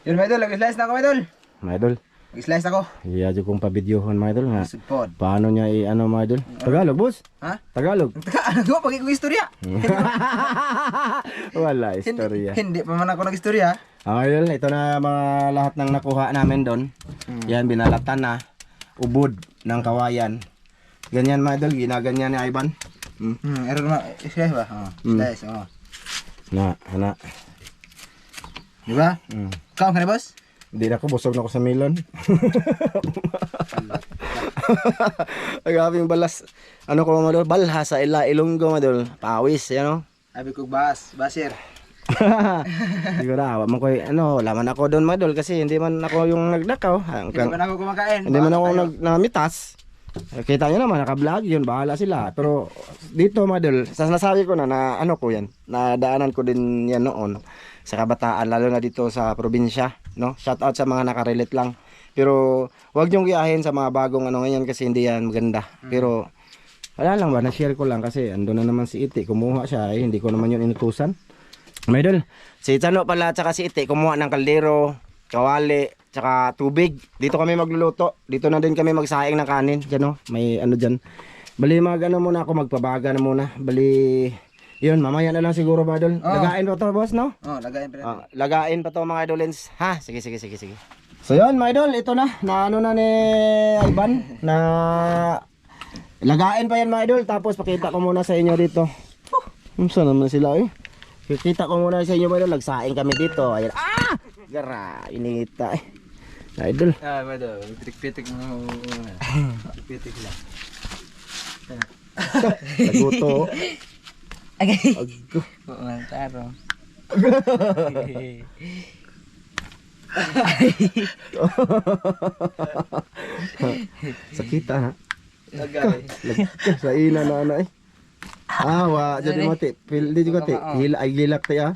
Yun mga idol, nag-slice na ako mga idol. Mga idol. Nag-slice ako. Iya jud kong pabidyohon mga idol nga. Sugpod. Paano niya i-ano mga idol? Tagalog, boss? Ha? Tagalog. Ano ko, pag ikong istorya. Wala istorya. Hindi pa man ako nag-istorya. Idol, ito na mga lahat ng nakuha namin doon. Yan, binalatan na. Ubod ng kawayan. Ganyan mga idol, ginaganyan ni Ivan. Error na, slice ba? Slice, Na, ana. Di ba? Ikaw ka na boss? Hindi na ako, busog na ako sa melon. Agabing balas. Ano ko mga idol? Balha sa Ilonggo mga idol. Pawis, yan o. Abi ko basir. Siguro awa man ko laman ako doon mga idol kasi hindi man ako yung nagdakaw. Hindi man ako kumakain. Hindi man ako namitas. Kita nyo naman naka-vlog yun, bahala sila. Pero dito mga idol, nasabi ko na ano ko yan, nadaanan ko din yan noon sa kabataan, lalo na dito sa probinsya, no? Shout out sa mga nakarelate lang. Pero wag niyong giyahin sa mga bagong ano ngayon kasi hindi yan maganda. Pero wala lang ba, na-share ko lang kasi ando na naman si Iti, kumuha siya, hindi ko naman yun inutusan. Mga idol, si Chano pala tsaka si Iti kumuha ng kaldero, kawali, tsaka tubig. Dito kami magluluto. Dito na din kami magsaing ng kanin. Diyan o, may ano dyan. Bali magano muna ako, magpabaga na muna. Bali, yun, mamaya na lang siguro mga idol. Lagain pa to boss, no? Lagain pa. Lagain pa to mga idolins. Ha? Sige. So yun mga idol, ito na. Na ano na ni Ivan. Na lagain pa yan mga idol. Tapos pakita ko muna sa inyo dito. Saan naman sila eh? Kita ko muna sa inyo mga idol. Lagsaing kami dito. Ayan. Gara, inita eh. Idol. Madol, pitik-pitik mo. Pitik lang. Naguto. Okay. Aggo. Taro. Sakita ha. Lagay. Sa ina na ana eh. Wa jadi mati. Pildi juga ti. Hila ay gilak ti ah.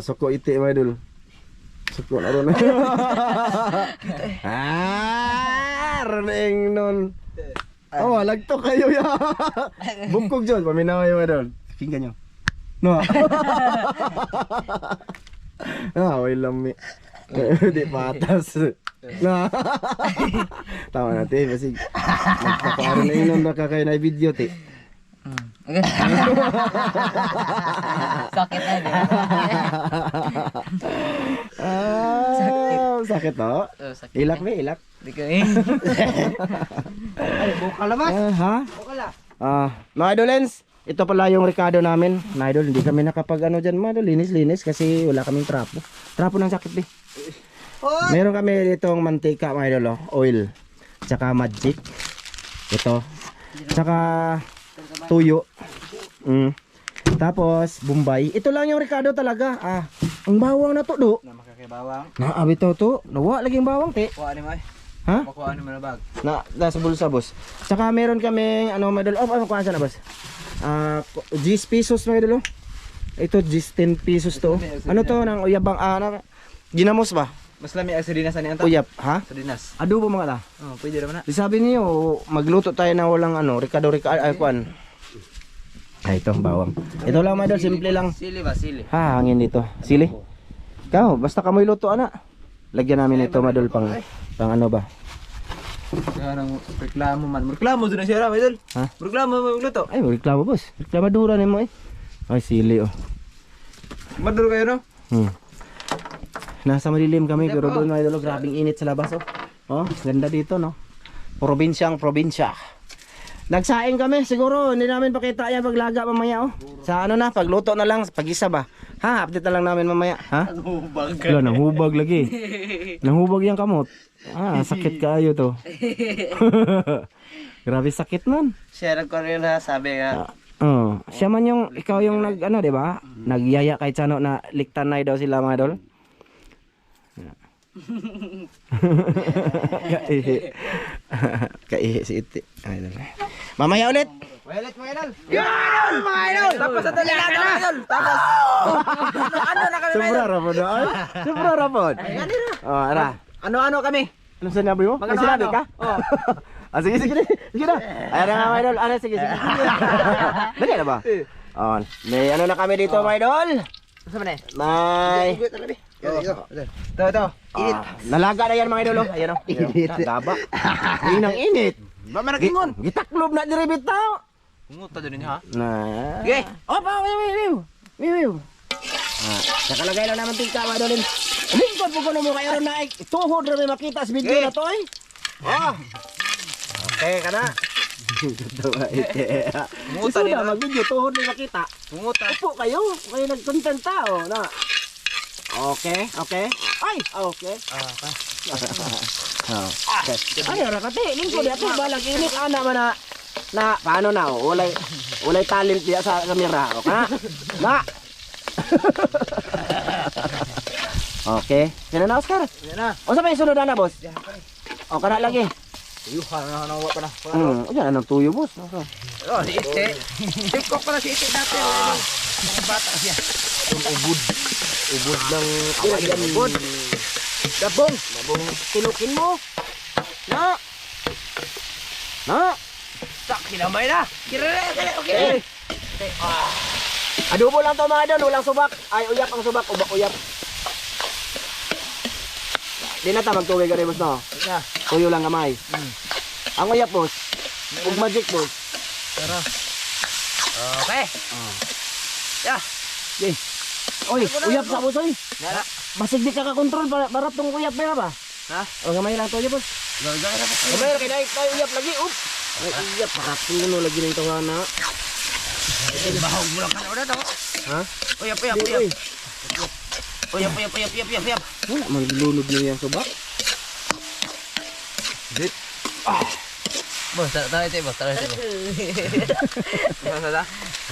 Suko iti mga idol. Suko na ron. Reneng non. Lagto kayo ya. Bungkog dyan, paminaw yung mga idol. Kinggan nyo. No. Way lami. Di patas. No. Tama natin, kasi nagpaparo na yun ang nakakain na video ti. Sakit na din. Sakit no? Ilak ba, ilak? Di ka eh. Ay, buka labas. Ha? Buka la. Mga idolens, ito pala yung Ricardo namin. Mga idol, hindi kami nakapag ano dyan mga idol, linis kasi wala kaming trapo. Trapo ng sakit eh. Meron kami ditong mantika mga idol, oil. Tsaka magic. Ito. Tsaka tuyo. Tapos Bombay. Ito lang yung Ricardo talaga. Ang bawang na to do. Na makakibawang. Abi to. Nawa lagi yung bawang te. Kuha ni mo eh. Ha? Makuha ni mo na bag. Nasa bulsa boss. Tsaka meron kaming ano mga idol. Kuha sa na boss. 10 pesos mga idol. Ito 10 pesos to. Ano to nang uyabang ginamos ba? Mas lami ang sardinas ni Anton. Uyab, ha? Sardinas. Adobo mga ta. Pwede naman na. Di sabi niyo magluto tayo na walang Ricardo kuan. Ito bawang. Ito lang mga idol, simple lang. Sili ba? Sili. Hangin dito. Sili. Ikaw, basta kamoy luto ana. Lagyan namin ito mga idol pang ano ba? Karang reklamo man. Reklamo doon na siya, idol. Ha? Reklamo mo magluto. Ay, reklamo boss. Reklamadura nimo eh. Ay, sili oh. Maduro kayo no? Nasa madilim kami pero doon mga idol, grabing init sa labas oh. Ganda dito no. Probinsya. Nagsaing kami, siguro hindi namin pakita yan paglaga mamaya oh. Sa ano na, pagluto na lang, pag-isa ba? Ha, update na lang namin mamaya. Ha? Nanghubag. Wala, nanghubag lagi. Nanghubag yung kamot. Sakit kayo to. Grabe sakit nun. Share ko rin ha, sabi nga. Siya man yung, ikaw yung nag, ano diba? Nagyaya kay Chano na liktanay daw sila mga idol. Kaihi si Iti. Mamaya ulit. Ulit mga idol. Yan mga idol. Tapos sa talaga mga idol. Tapos. Ano na kami mga idol? Sobra rapod ay. Sobra rapod. Ara. Ano kami? Ano sinabi mo? May sinabi ka? Sige na. Ay na mga idol. Sige. Dali na ba? May ano na kami dito mga idol. Saan ba na? May Ito. Init. Nalaga na yan mga idol. Ayan o. Init. Daba. Inang init. Ba maragingon. Gitaklob na diri bitaw. Nguta din ha. Na. Okay. Opa, wiw. Nakalagay lang naman tingka mga idol. Lingkod po ko na mo kayo na tuhod na may makita sa video Okay. na to eh. Okay ka na. Nguta din na ha. mag-video tuhod na makita. Nguta. Upo kayo nag-content tao na. Okay. Ay, okay. Okay. Ay, ora kati, lingkod ato balag init ana man na paano na ulay talent diya sa kamera, okay? Na. Okay. Kena na Oscar. Yan na. O sa may sunod na boss? O kana lagi. Tuyuhan na nawa pa na. Yan anong tuyo boss. Okay. Oh, si Ite. Tikok pa na si Ite dati. Mga bata siya. Ubod ng Ayan, ubod. Dabong. tinukin mo. Na. Tak, kinamay na. Okay. Adobo lang to mga idol, walang subak. Ay, uyap ang subak, uyap. Di na ta magtuwig rin boss no. Na. Tuyo lang kamay. Ang uyap boss. Ug magic boss. Tara. Okay. Yeah. Yay. Oy, uyap sa boss oy. Nara. Basig di ka ka-control para tong uyap ba ba? Ha? O gamay lang tuyo boss. Gagawin na. Gamay ra kay dai tayo uyap lagi. Up. Ay, uyap makapuno lagi ning tawana. Bahog mo lang ka na daw. Ha? Uyap. Oy. Uyap. Wala maglulunod niyo yung subak. Bos, taruh itu, bos. Bos,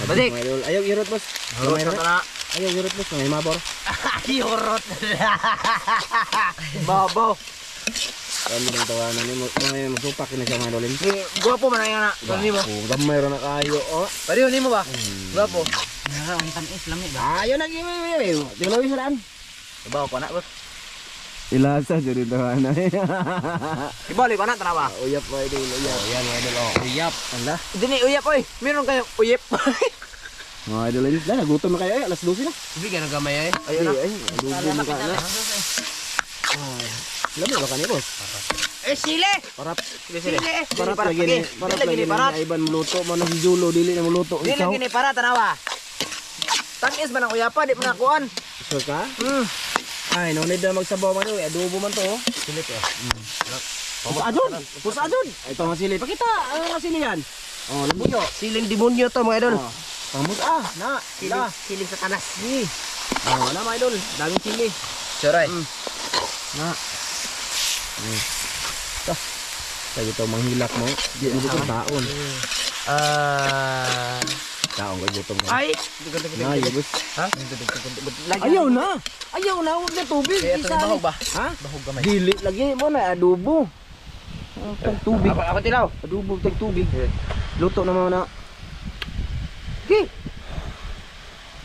Badik. Ayaw irot boss. Gamay ra. na. Ayaw irot boss, may mabor. Yorot. Babaw. Kami ning tawanan ni mo may masupak ni sa mga dolin. Guwapo man yan na. Ni mo. Gamay ra na kayo oh. Pariyo ni mo ba? Guwapo. Nara ang tanis lang ni ba. Ayo lagi wewe. Dilaw isaan. Bawa pa na, bos. Ilasa jadi tawanan. Ibalik pa na tanawa. Uyap pa idol, uyap. Yan idol oh. Uyap. Ala. Dini uyap oy. Meron kayo uyap. Mga idol ini dah gutom na kayo alas 12 na. Sige na gamay ay. Ayun na. Ay, dugo mo ka na. Labi ba kanyo boss? Sile. Parap. Sile. Parap lagi ni. Parap lagi ni. Ay ban muluto man si Julo dili na muluto Dili ikaw. gini para tanawa. Tanis man ang uyapa, di man nakuan. Sure ka? Ay, no need na magsabaw man oy. Adobo man to oh. Sile to. Pusa adon. Ito nga sili. Pakita ang nga sili yan. Oh, lambuyo. Siling demonyo to mga idol. Oh. Pamus na. Siling sa kanas. Oh, na mga idol. Daming sili. Soray. Na. Kaya ito manghilak mo. Di mo gutom taon. Taon ka gutom ka. Ay. Na, yabos. Ha? Ayaw na. Ayaw na. Huwag na tubig. Kaya ito Isa bahog ba? Ha? Bahog gamay. Dili lagi mo na. Adobo. Tag tubig. Ako tilaw. Adobo tag tubig. Luto naman na. Sige.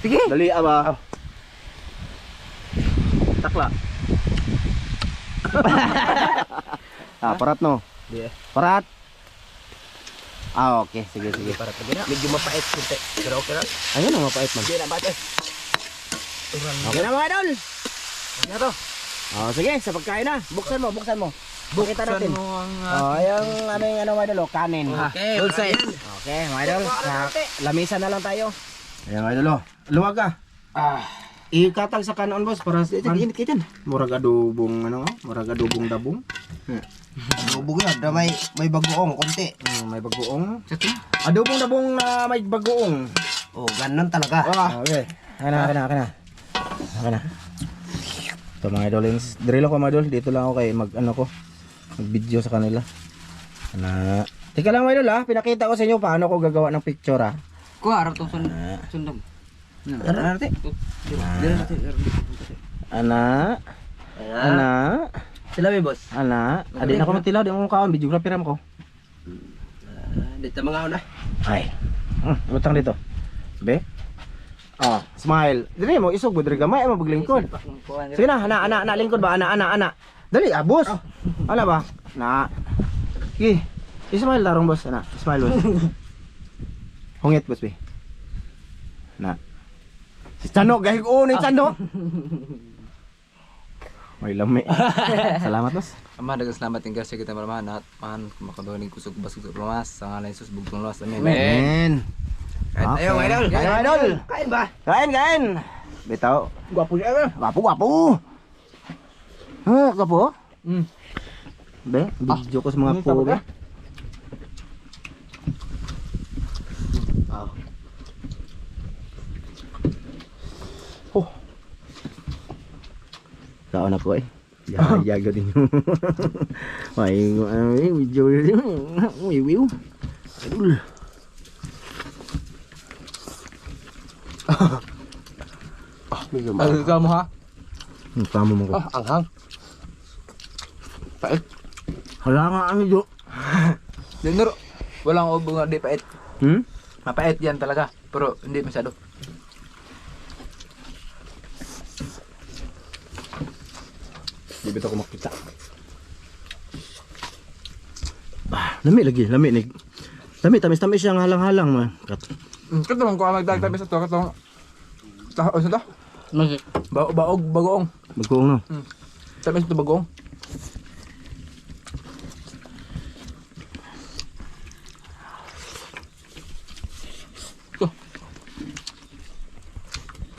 Sige. Dali ba? Takla. Parat no. Parat. Okay, sige. Para tabi na. Medyo mapait kunti. Pero okay lang. Ayun ang mapait man. Hindi na bate. Okay na mga idol. Ano to? Sige, sa pagkain na. Buksan mo. Bukita natin. mo ang... Yung aming mga idol, kanin. Okay, bullseye. Okay, mga idol. Lamisan na lang tayo. Ayan mga idol, luwag ka. Ikatag sa kanon boss para init kitin. Murag adobong dabong. Lubog yun. May bagoong konti. May bagoong. Adobong dabong na may bagoong. Oh, ganun talaga. Okay. Kana. Ito mga idol, drill ako mga idol. Dito lang ako kay mag-video sa kanila. Teka lang mga idol pinakita ko sa inyo paano ko gagawa ng picture Kuha, harap itong sundom. Ana. Sila may boss. Adi na ko magtilaw, di mo kaon, videographer ram ko. Dito mga una. Ay. Utang dito. Be. Smile. Dili mo isog budre gamay mo maglingkod. Sige na, ana lingkod ba? Ana. Dali, boss. Ala ba? Na. Sige. Smile darong boss, ana. Smile boss. Hungit boss be. Na. Si Chano, gahig ni Chano. May lami. Salamat boss. Ama, dagang salamat yung gasya kita maramahan at man makadoning kusog basog sa pamamas sa ngalan Jesus bugtong luwas. Amen. Amen. Kain tayo, mga idol. Kain, mga idol. Kain ba? Kain. Bitaw. Gwapo siya. Gwapo. Ha, gwapo? Mm. Be, video ko sa mga po, be. Oh. Kaon ako eh. Yaga din yung may video rin. Wiwiw. Idol. Medyo Ay, ka mo ha? Tama mo ko. anghang. Pait. Hala nga ang video. Dinuro. Walang ubo nga di pait. Mapait yan talaga. Pero hindi masyado. Di ba ito ko makita? Lami lagi, lami nig. Lami, tamis-tamis siyang halang-halang man. Ito naman ko ang magdagdag sa to. Katong taho sa to. Bagoong. Magkuong no. Tamis ito bagoong.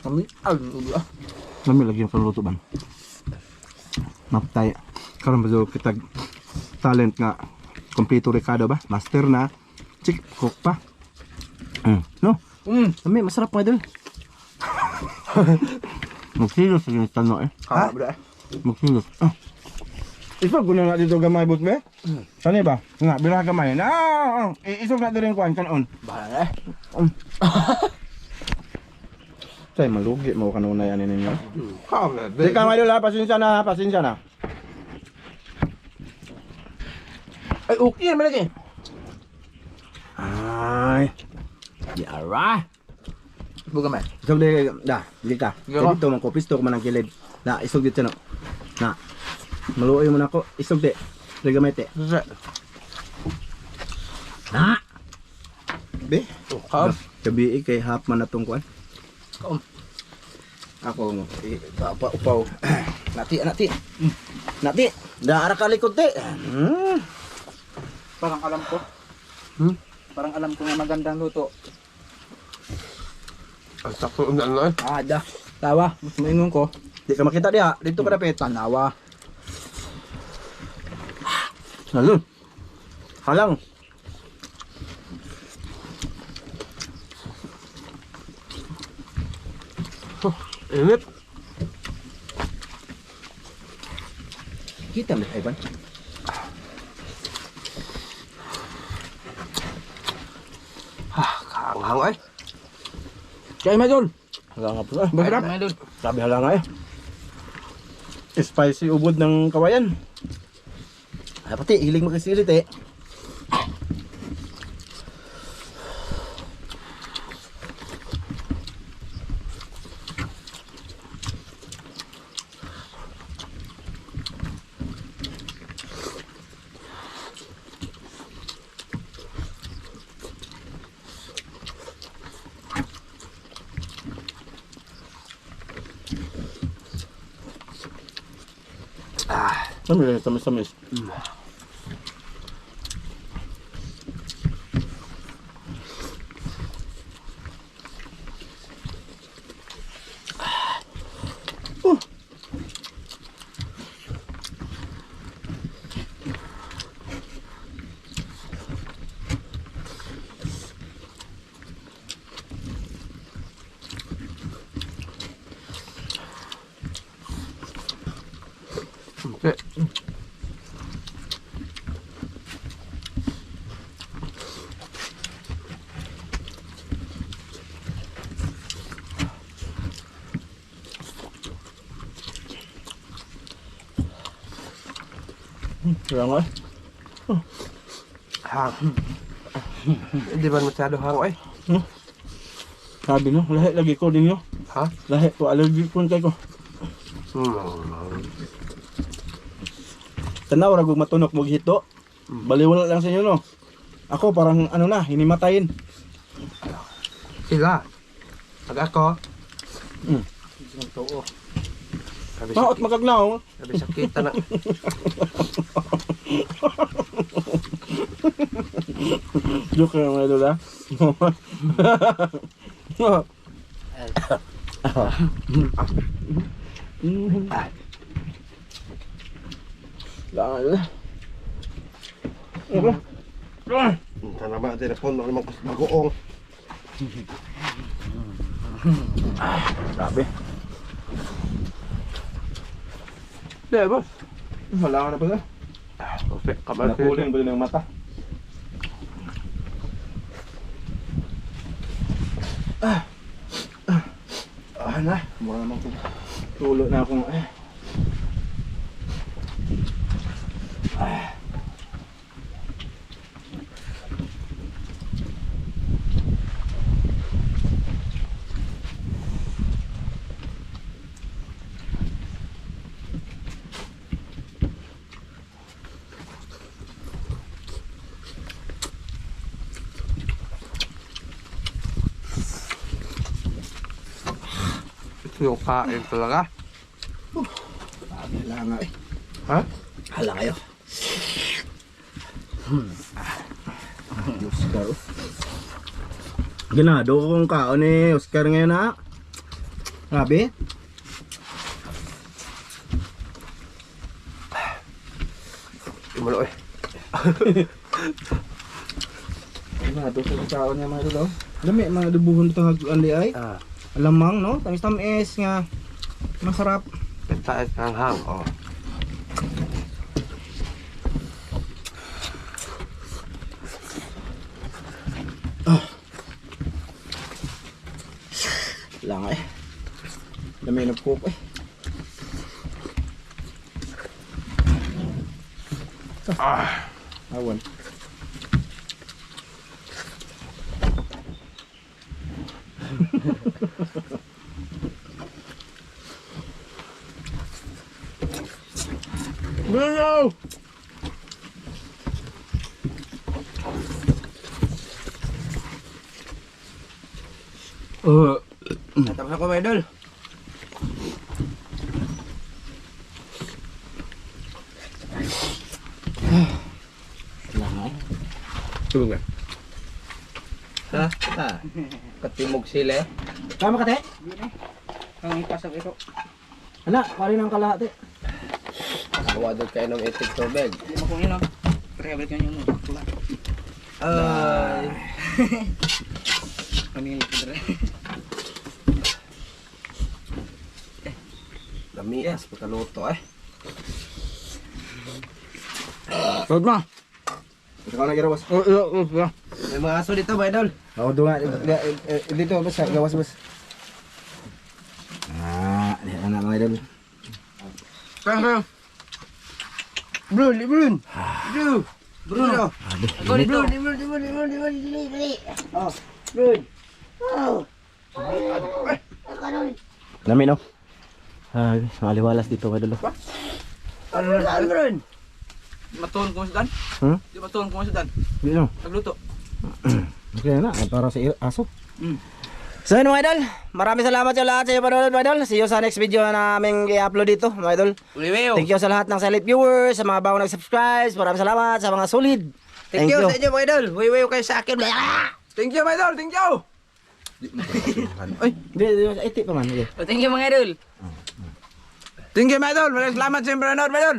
Kami, Lami lagi yung kaluto ban. Maptay. Karon ba daw kitag talent nga kompleto Ricardo ba? Master na. Chik, cook pa. No? Lami, masarap mga idol. Magsilos sa tanong eh. Ha? Bro. Magsilos. Isog ko na nga dito gamay but me. Saan ba? Nga, bilang gamay. Isog na doon kuhan kanon. Bahala eh. Say, malugi mo kanuna yan ninyo. Kama. Di ka mga idol ha, pasensya na. Ay, okay naman lagi. Ay. Yara. Buka man. Isog di ka. Gawa. Dito man ko pisto ko man ang kilid. Na isog dito no. Na. Maluoy mo na ako. Isog di. Ligamay te. Na. Be. Kaon. Gabi kay hap man natong kuan. Kaon. Ako mo. Upaw. Nati. Nati. Daara ka likod te. Parang alam ko. Parang alam ko na magandang luto. Ang sakto na ano eh. Da. Tawa. Mas maingon ko. Di ka makita diha. Dito ka dapit. Tanawa. Lalo. Halang. Init. Kita mo Ivan. Kaanghang eh. Kaya Madol. Halang nga po. Masarap. Madol. Sabi halang nga Spicy ubod ng kawayan. Ay pati, hiling magkasilit eh. Tamis. Okay. Halang nga Hang. Hindi ba masyado hang eh? Sabi no, lahi lagi ko din yo. Ha? Lahi ko, allergic ko kay ko. Tanaw ra gug matunok mo hito. Baliwala lang sa inyo no. Ako parang ano na, hinimatayin. Sila. Pag ako. Maot magagnaw. Sabi sakita na. Joke lang mga idol ha. Lang. Sana ba telepon mo naman bagoong. Grabe. Di boss. Wala ka na pala. Okay, kabal Nakuling ba ng mata? Na. Mura naman kung tulo na akong Ito yung kain talaga. hala nga eh. Ha? Hala kayo. Oscar. Ginado kong kaon ni Oscar ngayon na. Grabe. Imulo eh. Ginado kong kaon niya mga idol. Dami mga dubuhon dito ang ay. Alamang no, tamis-tamis nga masarap. Petaes kang hang. Oh. Lang eh. Dami ng cook eh. Awan. No! Tapos ako mga idol. Tulog na. Ha? Ha? Katimog sila eh. Tama ka te? Ang ipasok ito. Ana, pari ng kalahati. Awadod kayo ng itik tubig. Hindi mo kung yun o. Pagkabalik ka yung pula. Ay. Panilig ko dara. Lamias, pagkaluto eh. Sod ma. Ikaw na girawas. May mga aso dito mga idol. Ako doon nga. Dito, basta. Gawas, basta. Ayan na mga idol. Kaya. Bro, Lebron. Bro. Bruno. Ako dito. Oh, Bro. Lami no? Maliwalas dito mga idol. Ano na Bro? Matuon ko sa dan? Di matuon ko sa dan. Hindi no? Nagluto. Okay na, para sa aso. So yun mga idol, maraming salamat sa lahat sa iyo panonood mga idol. See you sa next video na namin i-upload dito mga idol. Uliweo. Thank you sa lahat ng silent viewers, sa mga bagong nag-subscribe. Maraming salamat sa mga solid. Thank you sa inyo mga idol. Uliweo kayo sa akin. Thank you mga idol. Thank you. Ay, hindi, iti pa man. Thank you mga idol. Thank you mga idol. Maraming salamat sa inyo panonood mga idol.